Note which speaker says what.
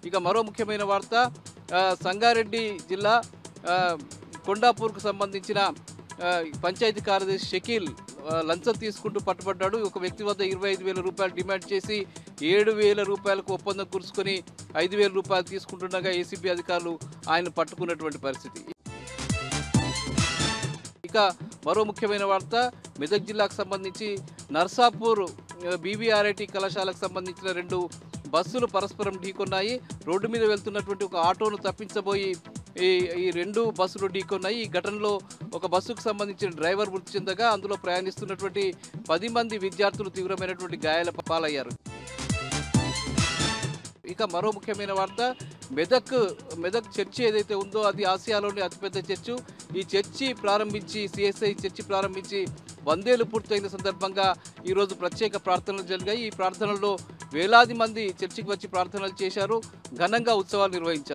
Speaker 1: ఇక మరో ముఖ్యమైన వార్త సంగారెడ్డి జిల్లా కొండాపూర్కు సంబంధించిన పంచాయతీ కార్యదర్శి షకీల్ లంచం తీసుకుంటూ పట్టుబడ్డాడు. ఒక వ్యక్తి వద్ద 25,000 రూపాయలు డిమాండ్ చేసి 7,000 రూపాయలకు ఒప్పందం కురుచుకొని 5,000 రూపాయలు తీసుకుంటుండగా ఏసీబీ అధికారులు ఆయన పట్టుకున్నటువంటి పరిస్థితి. ఇక మరో ముఖ్యమైన వార్త మెదక్ జిల్లాకు సంబంధించి నర్సాపూర్ బీబీఆర్ఐటీ కళాశాలకు సంబంధించిన 2 బస్సులు పరస్పరం ఢీకొన్నాయి. రోడ్డు మీద వెళ్తున్నటువంటి ఒక ఆటోను తప్పించబోయి ఈ 2 బస్సులు ఢీకొన్నాయి. ఈ ఘటనలో ఒక బస్సుకు సంబంధించిన డ్రైవర్ మృతి చెందగా అందులో ప్రయాణిస్తున్నటువంటి 10 మంది విద్యార్థులు తీవ్రమైనటువంటి గాయాల పాలయ్యారు. ఇక మరో ముఖ్యమైన వార్త మెదక్ చర్చి ఏదైతే ఉందో అది ఆసియాలోని అతిపెద్ద చర్చు. ఈ చర్చి ప్రారంభించి సిఎస్ఐ చర్చి ప్రారంభించి 100 ఏళ్లు పూర్తయిన సందర్భంగా ఈరోజు ప్రత్యేక ప్రార్థనలు జరిగాయి. ఈ ప్రార్థనల్లో వేలాది మంది చర్చికి వచ్చి ప్రార్థనలు చేశారు. ఘనంగా ఉత్సవాలు నిర్వహించారు.